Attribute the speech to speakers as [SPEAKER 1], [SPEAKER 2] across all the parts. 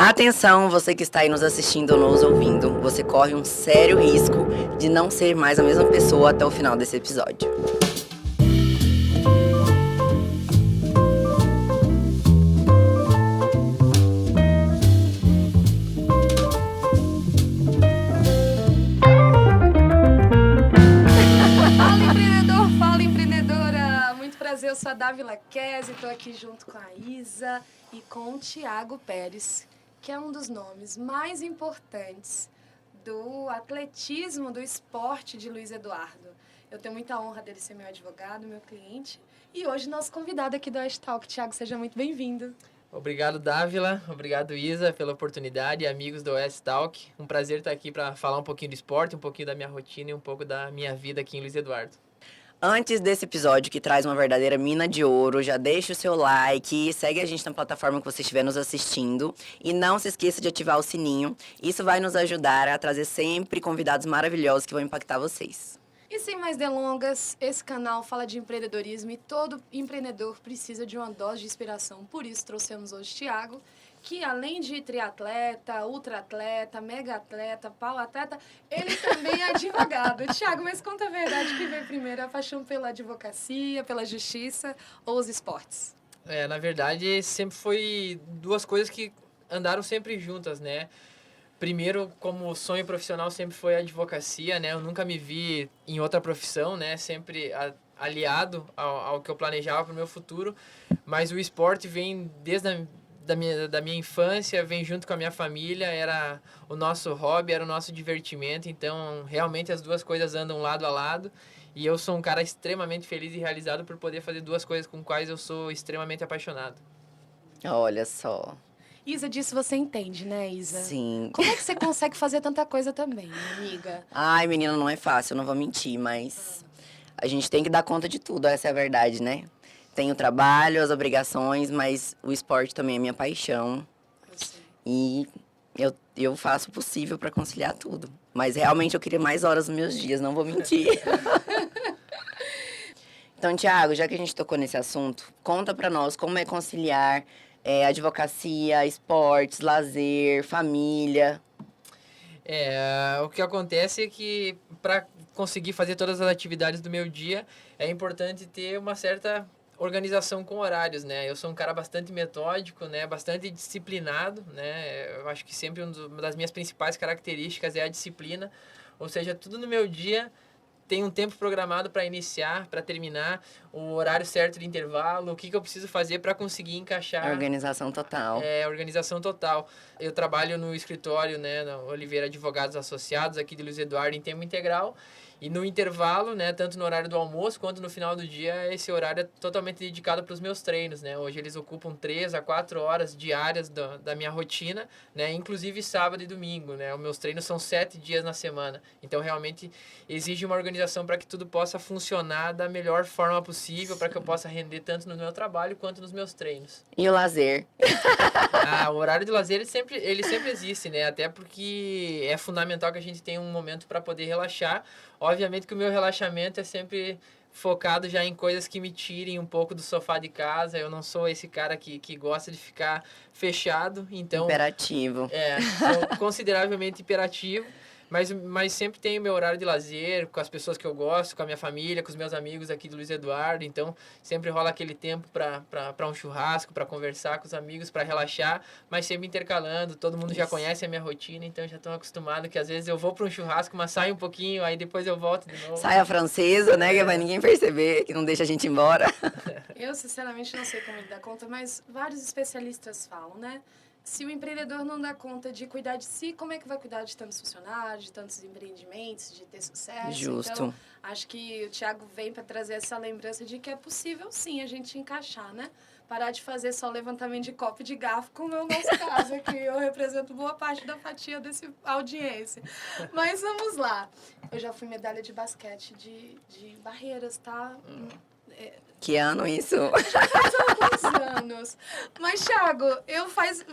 [SPEAKER 1] Atenção, você que está aí nos assistindo ou nos ouvindo, você corre um sério risco de não ser mais a mesma pessoa até o final desse episódio.
[SPEAKER 2] Fala empreendedor, fala empreendedora! Muito prazer, eu sou a Dávila Kese, estou aqui junto com a Isa e com o Thiago Pérez, que é um dos nomes mais importantes do atletismo, do esporte de Luiz Eduardo. Eu tenho muita honra dele ser meu advogado, meu cliente, e hoje nosso convidado aqui do Oeste Talk. Thiago, seja muito bem-vindo.
[SPEAKER 3] Obrigado, Dávila. Obrigado, Isa, pela oportunidade. Amigos do Oeste Talk. Um prazer estar aqui para falar um pouquinho do esporte, um pouquinho da minha rotina e um pouco da minha vida aqui em Luiz Eduardo.
[SPEAKER 1] Antes desse episódio que traz uma verdadeira mina de ouro, já deixa o seu like, segue a gente na plataforma que você estiver nos assistindo e não se esqueça de ativar o sininho. Isso vai nos ajudar a trazer sempre convidados maravilhosos que vão impactar vocês.
[SPEAKER 2] E sem mais delongas, esse canal fala de empreendedorismo e todo empreendedor precisa de uma dose de inspiração. Por isso trouxemos hoje Thiago, que além de triatleta, ultraatleta, mega atleta, pau-atleta, ele também é advogado. Thiago, mas conta a verdade, que veio primeiro, a paixão pela advocacia, pela justiça ou os esportes?
[SPEAKER 3] Na verdade, sempre foi duas coisas que andaram sempre juntas, né? Primeiro, como sonho profissional, sempre foi a advocacia, né? Eu nunca me vi em outra profissão, né? Sempre aliado ao que eu planejava para o meu futuro. Mas o esporte vem desde da minha infância, vem junto com a minha família, era o nosso hobby, era o nosso divertimento. Então, realmente, as duas coisas andam lado a lado. E eu sou um cara extremamente feliz e realizado por poder fazer duas coisas com quais eu sou extremamente apaixonado.
[SPEAKER 1] Olha só.
[SPEAKER 2] Isa, disso você entende, né, Isa?
[SPEAKER 1] Sim.
[SPEAKER 2] Como é que você consegue fazer tanta coisa também, amiga?
[SPEAKER 1] Ai, menina, não é fácil, eu não vou mentir, mas a gente tem que dar conta de tudo, essa é a verdade, né? Tem o trabalho, as obrigações, mas o esporte também é minha paixão.
[SPEAKER 2] Eu sei.
[SPEAKER 1] E eu faço o possível para conciliar tudo. Mas realmente eu queria mais horas nos meus dias, não vou mentir. Então, Thiago, já que a gente tocou nesse assunto, conta para nós como é conciliar advocacia, esportes, lazer, família.
[SPEAKER 3] O que acontece é que para conseguir fazer todas as atividades do meu dia, é importante ter uma certa organização com horários, né? Eu sou um cara bastante metódico, né? Bastante disciplinado, né? Eu acho que sempre uma das minhas principais características é a disciplina, ou seja, tudo no meu dia tem um tempo programado para iniciar, para terminar, o horário certo de intervalo, o que eu preciso fazer para conseguir encaixar.
[SPEAKER 1] Organização total.
[SPEAKER 3] Organização total. Eu trabalho no escritório, né, na Oliveira Advogados Associados, aqui de Luiz Eduardo, em tempo integral. E no intervalo, né, tanto no horário do almoço quanto no final do dia, esse horário é totalmente dedicado para os meus treinos, né? Hoje eles ocupam 3 a 4 horas diárias da minha rotina, né? Inclusive sábado e domingo, né? Os meus treinos são 7 dias na semana. Então, realmente, exige uma organização para que tudo possa funcionar da melhor forma possível, para que eu possa render tanto no meu trabalho quanto nos meus treinos.
[SPEAKER 1] E o lazer?
[SPEAKER 3] O horário de lazer, ele sempre existe, né? Até porque é fundamental que a gente tenha um momento para poder relaxar. Obviamente que o meu relaxamento é sempre focado já em coisas que me tirem um pouco do sofá de casa. Eu não sou esse cara que gosta de ficar fechado, então...
[SPEAKER 1] Imperativo.
[SPEAKER 3] Sou consideravelmente hiperativo. Mas sempre tenho meu horário de lazer com as pessoas que eu gosto, com a minha família, com os meus amigos aqui do Luiz Eduardo. Então, sempre rola aquele tempo para um churrasco, para conversar com os amigos, para relaxar, mas sempre intercalando. Todo mundo já conhece a minha rotina, então já estão acostumados que às vezes eu vou para um churrasco, mas saio um pouquinho, aí depois eu volto de novo.
[SPEAKER 1] Sai a francesa, né? Que vai ninguém perceber, que não deixa a gente ir embora.
[SPEAKER 2] Eu, sinceramente, não sei como ele dá conta, mas vários especialistas falam, né? Se o empreendedor não dá conta de cuidar de si, como é que vai cuidar de tantos funcionários, de tantos empreendimentos, de ter sucesso?
[SPEAKER 1] Justo.
[SPEAKER 2] Então, acho que o Thiago vem para trazer essa lembrança de que é possível, sim, a gente encaixar, né? Parar de fazer só levantamento de copo e de garfo, como é o nosso caso aqui. Eu represento boa parte da fatia dessa audiência. Mas vamos lá. Eu já fui medalha de basquete de barreiras, tá?
[SPEAKER 1] Que ano isso?
[SPEAKER 2] Faz alguns anos. Mas, Thiago,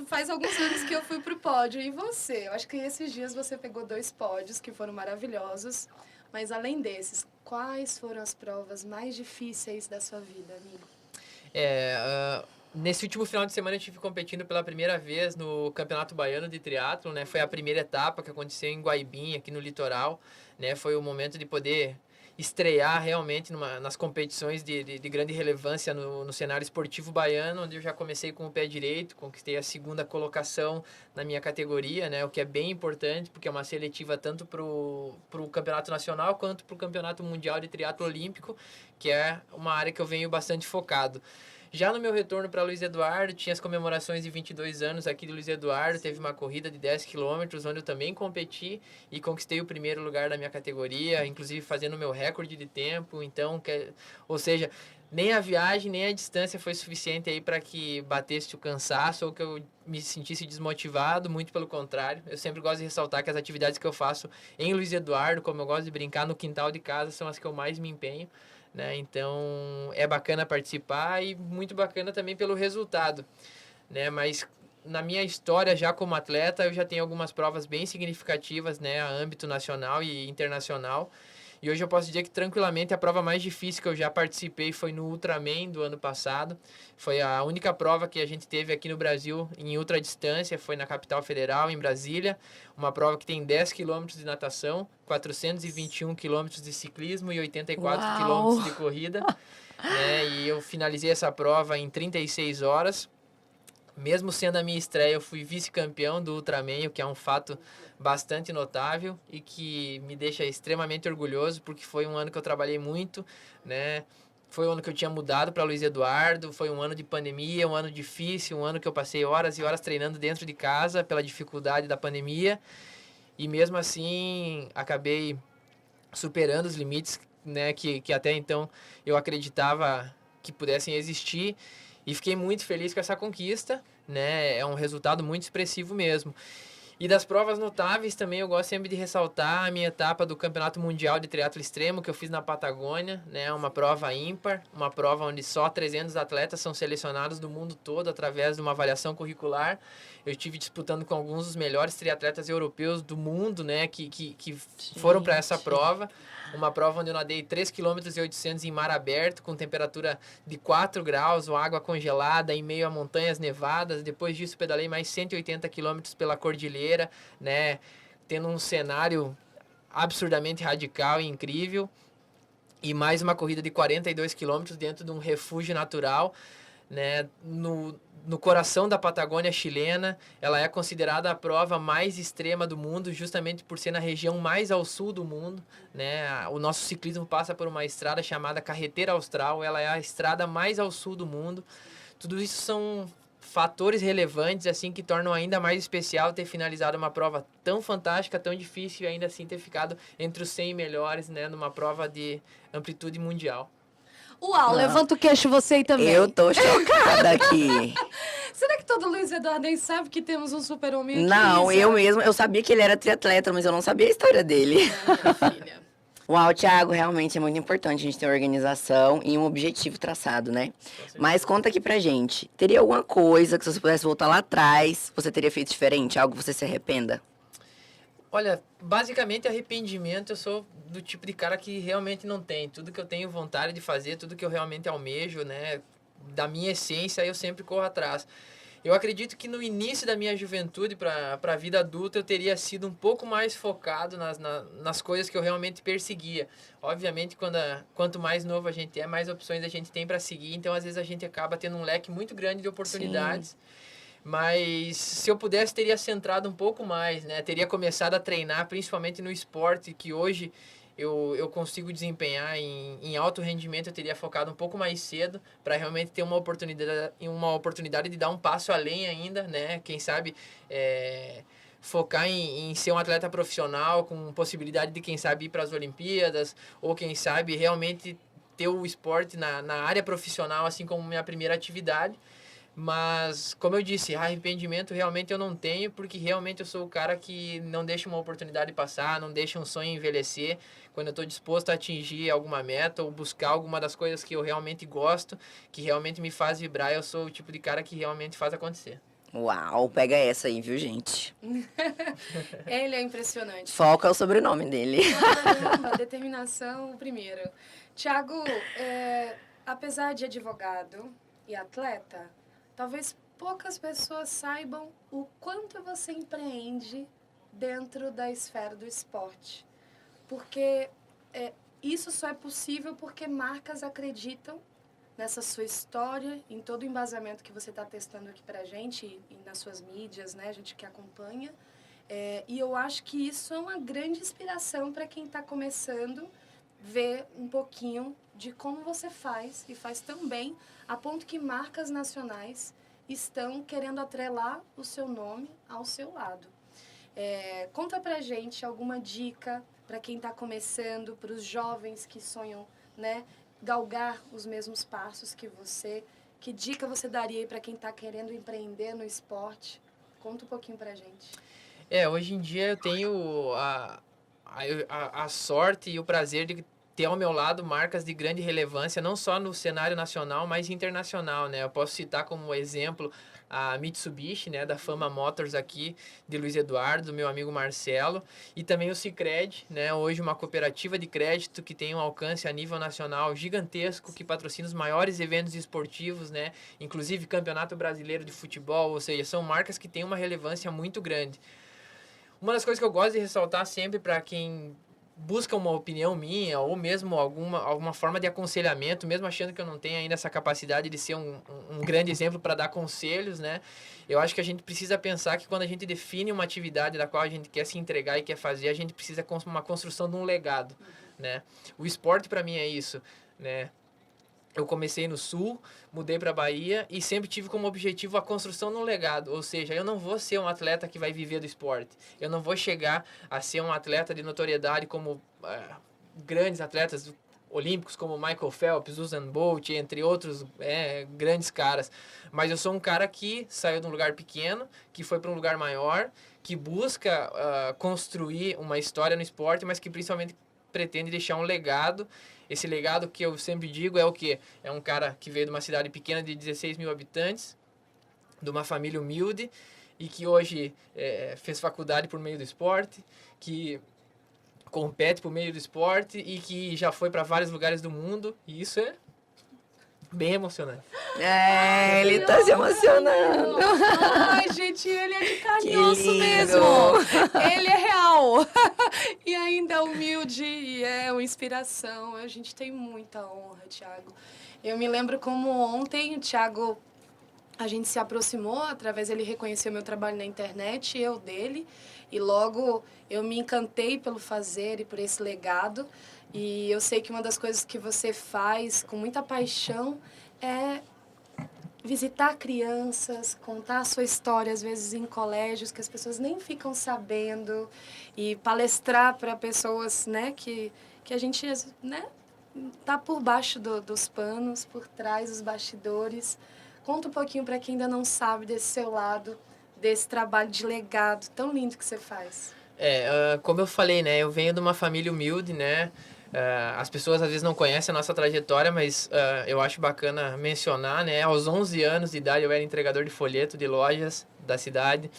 [SPEAKER 2] faz alguns anos que eu fui pro pódio. E você? Eu acho que esses dias você pegou 2 pódios que foram maravilhosos. Mas, além desses, quais foram as provas mais difíceis da sua vida, amigo?
[SPEAKER 3] Nesse último final de semana eu estive competindo pela primeira vez no Campeonato Baiano de Triatlo, né? Foi a primeira etapa que aconteceu em Guaibinha, aqui no litoral, né? Foi o momento de poder estrear realmente nas competições de grande relevância no cenário esportivo baiano, onde eu já comecei com o pé direito, conquistei a segunda colocação na minha categoria, né? O que é bem importante, porque é uma seletiva tanto para o Campeonato Nacional quanto para o Campeonato Mundial de Triatlo Olímpico, que é uma área que eu venho bastante focado. Já no meu retorno para Luiz Eduardo, tinha as comemorações de 22 anos aqui de Luiz Eduardo, teve uma corrida de 10 quilômetros, onde eu também competi e conquistei o primeiro lugar da minha categoria, inclusive fazendo o meu recorde de tempo. Então, ou seja, nem a viagem, nem a distância foi suficiente aí para que batesse o cansaço ou que eu me sentisse desmotivado, muito pelo contrário. Eu sempre gosto de ressaltar que as atividades que eu faço em Luiz Eduardo, como eu gosto de brincar no quintal de casa, são as que eu mais me empenho. Né? Então é bacana participar e muito bacana também pelo resultado, né? Mas na minha história já como atleta eu já tenho algumas provas bem significativas, né, a âmbito nacional e internacional. E hoje eu posso dizer que tranquilamente a prova mais difícil que eu já participei foi no Ultraman do ano passado. Foi a única prova que a gente teve aqui no Brasil em ultradistância, foi na capital federal, em Brasília. Uma prova que tem 10 quilômetros de natação, 421 quilômetros de ciclismo e 84 quilômetros de corrida. Né? E eu finalizei essa prova em 36 horas. Mesmo sendo a minha estreia, eu fui vice-campeão do Ultraman, o que é um fato bastante notável e que me deixa extremamente orgulhoso, porque foi um ano que eu trabalhei muito, né? Foi um ano que eu tinha mudado para Luiz Eduardo, foi um ano de pandemia, um ano difícil, um ano que eu passei horas e horas treinando dentro de casa pela dificuldade da pandemia. E mesmo assim, acabei superando os limites, né, que até então eu acreditava que pudessem existir. E fiquei muito feliz com essa conquista, né? É um resultado muito expressivo mesmo. E das provas notáveis também eu gosto sempre de ressaltar a minha etapa do Campeonato Mundial de Triatlo Extremo que eu fiz na Patagônia, né? Uma prova ímpar, uma prova onde só 300 atletas são selecionados do mundo todo através de uma avaliação curricular. Eu estive disputando com alguns dos melhores triatletas europeus do mundo, né? Que foram para essa prova. Uma prova onde eu nadei 3,8 km em mar aberto, com temperatura de 4 graus, água congelada, em meio a montanhas nevadas. Depois disso, pedalei mais 180 km pela cordilheira, né? Tendo um cenário absurdamente radical e incrível. E mais uma corrida de 42 km dentro de um refúgio natural, né? No coração da Patagônia chilena. Ela é considerada a prova mais extrema do mundo, justamente por ser na região mais ao sul do mundo, né? O nosso ciclismo passa por uma estrada chamada Carretera Austral, ela é a estrada mais ao sul do mundo. Tudo isso são fatores relevantes, assim, que tornam ainda mais especial ter finalizado uma prova tão fantástica, tão difícil, e ainda assim ter ficado entre os 100 melhores, né? Numa prova de amplitude mundial.
[SPEAKER 2] Uau, levanta o queixo você aí também.
[SPEAKER 1] Eu tô chocada aqui.
[SPEAKER 2] Será que todo Luiz Eduardo aí sabe que temos um super-homem aqui?
[SPEAKER 1] Não, eu mesmo, eu sabia que ele era triatleta, mas eu não sabia a história dele.
[SPEAKER 2] Filha.
[SPEAKER 1] Uau, Thiago, realmente é muito importante a gente ter uma organização e um objetivo traçado, né? Mas conta aqui pra gente, teria alguma coisa que se você pudesse voltar lá atrás, você teria feito diferente? Algo que você se arrependa?
[SPEAKER 3] Olha, basicamente arrependimento, eu sou do tipo de cara que realmente não tem. Tudo que eu tenho vontade de fazer, tudo que eu realmente almejo, né, da minha essência, eu sempre corro atrás. Eu acredito que no início da minha juventude para a vida adulta eu teria sido um pouco mais focado nas coisas que eu realmente perseguia. Obviamente, quanto mais novo a gente é, mais opções a gente tem para seguir. Então, às vezes, a gente acaba tendo um leque muito grande de oportunidades. Sim. Mas se eu pudesse, teria centrado um pouco mais, né? Teria começado a treinar, principalmente no esporte, que hoje eu consigo desempenhar em alto rendimento. Eu teria focado um pouco mais cedo para realmente ter uma oportunidade de dar um passo além ainda, né? Quem sabe focar em ser um atleta profissional com possibilidade de, quem sabe, ir para as Olimpíadas, ou quem sabe realmente ter o esporte na área profissional, assim como minha primeira atividade. Mas, como eu disse, arrependimento realmente eu não tenho, porque realmente eu sou o cara que não deixa uma oportunidade passar, não deixa um sonho envelhecer. Quando eu estou disposto a atingir alguma meta ou buscar alguma das coisas que eu realmente gosto, que realmente me faz vibrar, eu sou o tipo de cara que realmente faz acontecer.
[SPEAKER 1] Uau, pega essa aí, viu, gente?
[SPEAKER 2] Ele é impressionante.
[SPEAKER 1] Foca é o sobrenome dele.
[SPEAKER 2] Caramba, determinação primeiro. Thiago, apesar de advogado e atleta, talvez poucas pessoas saibam o quanto você empreende dentro da esfera do esporte. Porque isso só é possível porque marcas acreditam nessa sua história, em todo o embasamento que você está testando aqui para a gente e nas suas mídias, né, a gente que acompanha. E eu acho que isso é uma grande inspiração para quem está começando ver um pouquinho de como você faz, e faz tão bem, a ponto que marcas nacionais estão querendo atrelar o seu nome ao seu lado. Conta pra gente alguma dica para quem está começando, para os jovens que sonham, né, galgar os mesmos passos que você. Que dica você daria para quem está querendo empreender no esporte? Conta um pouquinho pra gente.
[SPEAKER 3] Hoje em dia eu tenho a sorte e o prazer de ter ao meu lado marcas de grande relevância, não só no cenário nacional, mas internacional, né? Eu posso citar como exemplo a Mitsubishi, né, da Fama Motors aqui, de Luiz Eduardo, meu amigo Marcelo, e também o Sicredi, né, hoje uma cooperativa de crédito que tem um alcance a nível nacional gigantesco, que patrocina os maiores eventos esportivos, né, inclusive Campeonato Brasileiro de Futebol, ou seja, são marcas que têm uma relevância muito grande. Uma das coisas que eu gosto de ressaltar sempre para quem busca uma opinião minha ou mesmo alguma forma de aconselhamento, mesmo achando que eu não tenho ainda essa capacidade de ser um grande exemplo para dar conselhos, né? Eu acho que a gente precisa pensar que quando a gente define uma atividade da qual a gente quer se entregar e quer fazer, a gente precisa uma construção de um legado, né? O esporte para mim é isso, né? Eu comecei no Sul, mudei para Bahia e sempre tive como objetivo a construção de um legado. Ou seja, eu não vou ser um atleta que vai viver do esporte. Eu não vou chegar a ser um atleta de notoriedade como grandes atletas olímpicos como Michael Phelps, Usain Bolt, entre outros grandes caras. Mas eu sou um cara que saiu de um lugar pequeno, que foi para um lugar maior, que busca construir uma história no esporte, mas que principalmente pretende deixar um legado. Esse legado que eu sempre digo é o quê? É um cara que veio de uma cidade pequena de 16 mil habitantes, de uma família humilde, e que hoje fez faculdade por meio do esporte, que compete por meio do esporte e que já foi para vários lugares do mundo. E isso é bem emocionante.
[SPEAKER 1] Ele tá se emocionando.
[SPEAKER 2] Ai, gente, ele é de carinhoso mesmo. Ele é real. E ainda humilde e é uma inspiração. A gente tem muita honra, Thiago. Eu me lembro como ontem o Thiago, a gente se aproximou, através ele reconheceu meu trabalho na internet, eu dele. E logo eu me encantei pelo fazer e por esse legado. E eu sei que uma das coisas que você faz com muita paixão é visitar crianças, contar a sua história, às vezes em colégios que as pessoas nem ficam sabendo, e palestrar para pessoas, né, que a gente, né, tá por baixo dos panos, por trás dos bastidores. Conta um pouquinho para quem ainda não sabe desse seu lado, desse trabalho de legado tão lindo que você faz.
[SPEAKER 3] Como eu falei, né, eu venho de uma família humilde, né. As pessoas às vezes não conhecem a nossa trajetória, mas eu acho bacana mencionar, né? Aos 11 anos de idade eu era entregador de folheto de lojas da cidade.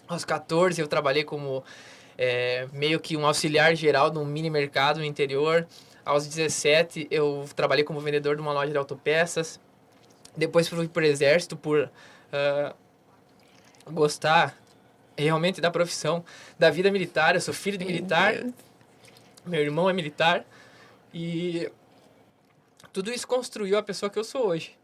[SPEAKER 3] Aos 14 eu trabalhei como meio que um auxiliar geral de um mini mercado no interior. Aos 17 eu trabalhei como vendedor de uma loja de autopeças. Depois fui para o exército por gostar realmente da profissão, da vida militar. Eu sou filho de militar. Meu irmão é militar e tudo isso construiu a pessoa que eu sou hoje.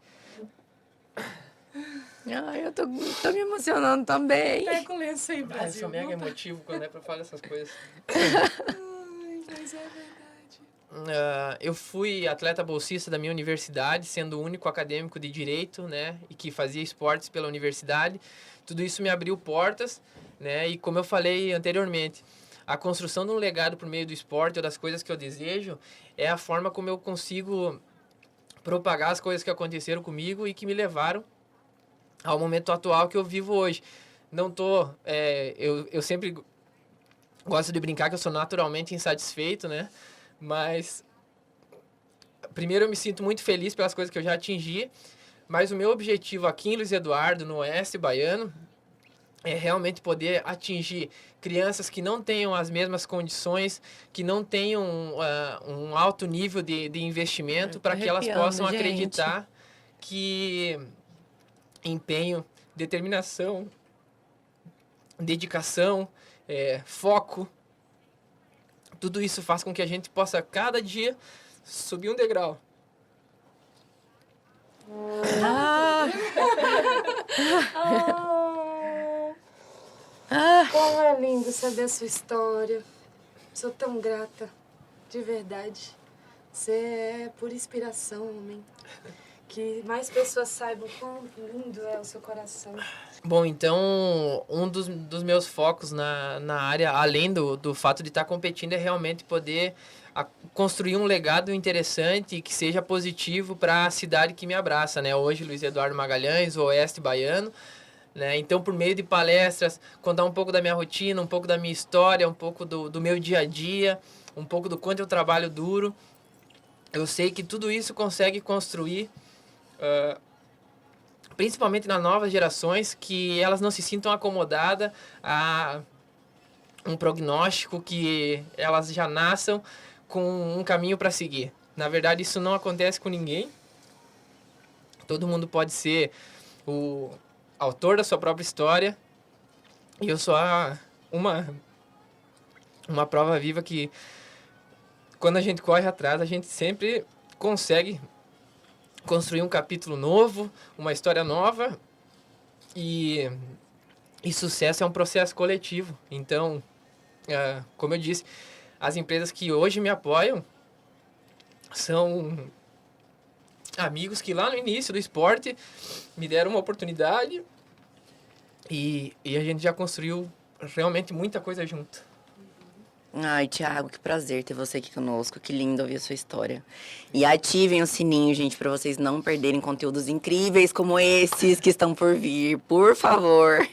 [SPEAKER 1] Ai, eu tô me emocionando também.
[SPEAKER 2] Pega o lenço aí,
[SPEAKER 3] Eu
[SPEAKER 2] Brasil.
[SPEAKER 3] sou mega emotivo quando é pra falar essas coisas.
[SPEAKER 2] Ai, mas é verdade.
[SPEAKER 3] Eu fui atleta bolsista da minha universidade, sendo o único acadêmico de direito, né, e que fazia esportes pela universidade. Tudo isso me abriu portas, né, e como eu falei anteriormente, a construção de um legado por meio do esporte, ou das coisas que eu desejo, é a forma como eu consigo propagar as coisas que aconteceram comigo e que me levaram ao momento atual que eu vivo hoje. Não tô... eu sempre gosto de brincar que eu sou naturalmente insatisfeito, né? Mas, primeiro, eu me sinto muito feliz pelas coisas que eu já atingi, mas o meu objetivo aqui em Luiz Eduardo, no Oeste Baiano, é realmente poder atingir crianças que não tenham as mesmas condições, que não tenham um alto nível de investimento, para que elas possam acreditar que empenho, determinação, dedicação, foco. Tudo isso faz com que a gente possa, cada dia, subir um degrau.
[SPEAKER 2] Como é lindo saber a sua história. Sou tão grata, de verdade. Você é pura inspiração, homem. Que mais pessoas saibam quão lindo é o seu coração.
[SPEAKER 3] Bom, então, um dos meus focos na área, além do fato de estar competindo, é realmente poder construir um legado interessante que seja positivo para a cidade que me abraça, né? Hoje, Luiz Eduardo Magalhães, o Oeste Baiano, né? Então, por meio de palestras, contar um pouco da minha rotina, um pouco da minha história, um pouco do meu dia a dia, um pouco do quanto eu trabalho duro. Eu sei que tudo isso consegue construir, principalmente nas novas gerações, que elas não se sintam acomodadas a um prognóstico, que elas já nasçam com um caminho para seguir. Na verdade, isso não acontece com ninguém. Todo mundo pode ser o autor da sua própria história. E eu sou uma prova viva que, quando a gente corre atrás, a gente sempre consegue construir um capítulo novo, uma história nova. E sucesso é um processo coletivo. Então, como eu disse, as empresas que hoje me apoiam são amigos que lá no início do esporte me deram uma oportunidade e a gente já construiu realmente muita coisa junto.
[SPEAKER 1] Ai, Thiago, que prazer ter você aqui conosco. Que lindo ouvir a sua história. E ativem o sininho, gente, para vocês não perderem conteúdos incríveis como esses que estão por vir. Por favor.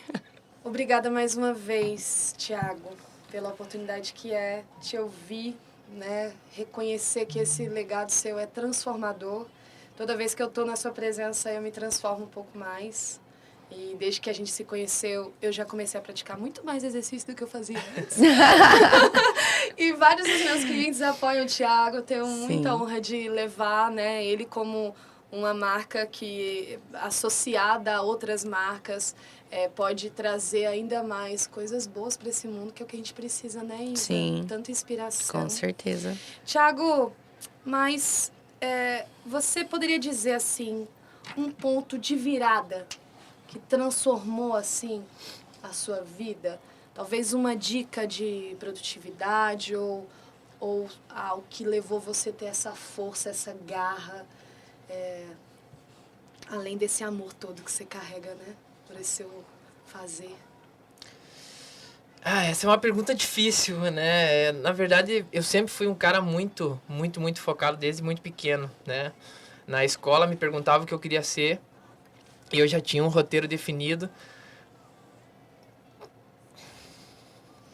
[SPEAKER 2] Obrigada mais uma vez, Thiago, pela oportunidade que é te ouvir, né? Reconhecer que esse legado seu é transformador. Toda vez que eu estou na sua presença, eu me transformo um pouco mais. E desde que a gente se conheceu, eu já comecei a praticar muito mais exercício do que eu fazia antes. E vários dos meus clientes apoiam o Thiago. Eu tenho muita honra de levar, né, ele como uma marca que, associada a outras marcas, pode trazer ainda mais coisas boas para esse mundo, que é o que a gente precisa, né, Isa?
[SPEAKER 1] Sim.
[SPEAKER 2] Tanta inspiração.
[SPEAKER 1] Com certeza.
[SPEAKER 2] Thiago, mas você poderia dizer, assim, um ponto de virada que transformou, assim, a sua vida? Talvez uma dica de produtividade ou algo que levou você a ter essa força, essa garra, além desse amor todo que você carrega, né, por esse seu fazer.
[SPEAKER 3] Essa é uma pergunta difícil, né? Na verdade, eu sempre fui um cara muito, muito, muito focado desde muito pequeno, né? Na escola me perguntava o que eu queria ser e eu já tinha um roteiro definido.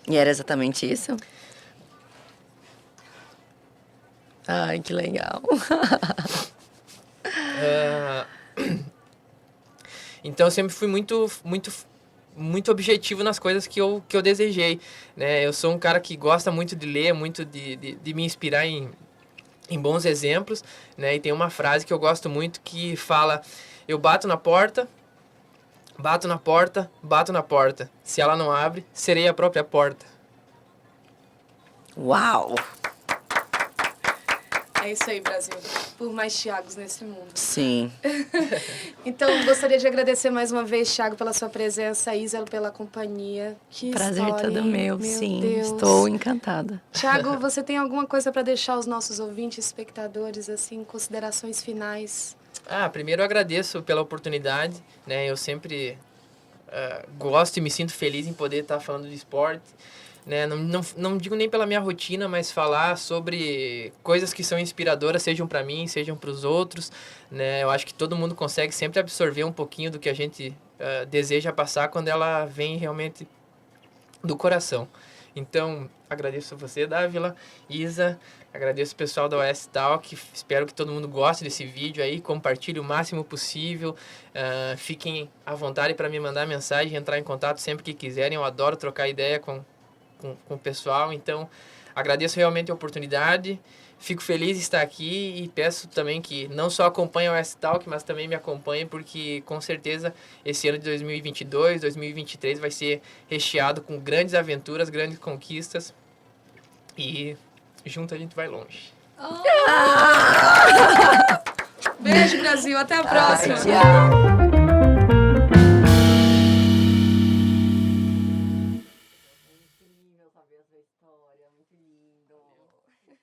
[SPEAKER 1] E era exatamente isso? Ai, que legal.
[SPEAKER 3] Então, eu sempre fui muito, muito, muito objetivo nas coisas que eu desejei, né? Eu sou um cara que gosta muito de ler, muito de me inspirar em bons exemplos, né? E tem uma frase que eu gosto muito que fala: eu bato na porta, bato na porta, bato na porta. Se ela não abre, serei a própria porta.
[SPEAKER 1] Uau!
[SPEAKER 2] É isso aí, Brasil. Por mais Thiagos nesse mundo.
[SPEAKER 1] Sim.
[SPEAKER 2] Então, gostaria de agradecer mais uma vez, Thiago, pela sua presença, Isa, pela companhia. Que
[SPEAKER 1] Prazer
[SPEAKER 2] história,
[SPEAKER 1] todo
[SPEAKER 2] hein?
[SPEAKER 1] meu, sim.
[SPEAKER 2] Deus.
[SPEAKER 1] Estou encantada.
[SPEAKER 2] Thiago, você tem alguma coisa para deixar aos nossos ouvintes, espectadores, assim, considerações finais?
[SPEAKER 3] Primeiro eu agradeço pela oportunidade, né? Eu sempre gosto e me sinto feliz em poder estar falando de esporte, né? Não digo nem pela minha rotina, mas falar sobre coisas que são inspiradoras, sejam para mim, sejam para os outros, né? Eu acho que todo mundo consegue sempre absorver um pouquinho do que a gente deseja passar quando ela vem realmente do coração. Então, agradeço a você, Dávila, Isa, agradeço o pessoal da OS Talk, espero que todo mundo goste desse vídeo aí, compartilhe o máximo possível, fiquem à vontade para me mandar mensagem, entrar em contato sempre que quiserem, eu adoro trocar ideia com o pessoal, então agradeço realmente a oportunidade. Fico feliz de estar aqui e peço também que não só acompanhem o S-Talk, mas também me acompanhem, porque com certeza esse ano de 2022, 2023 vai ser recheado com grandes aventuras, grandes conquistas e junto a gente vai longe.
[SPEAKER 2] Beijo, Brasil. Até a próxima.
[SPEAKER 1] Tchau.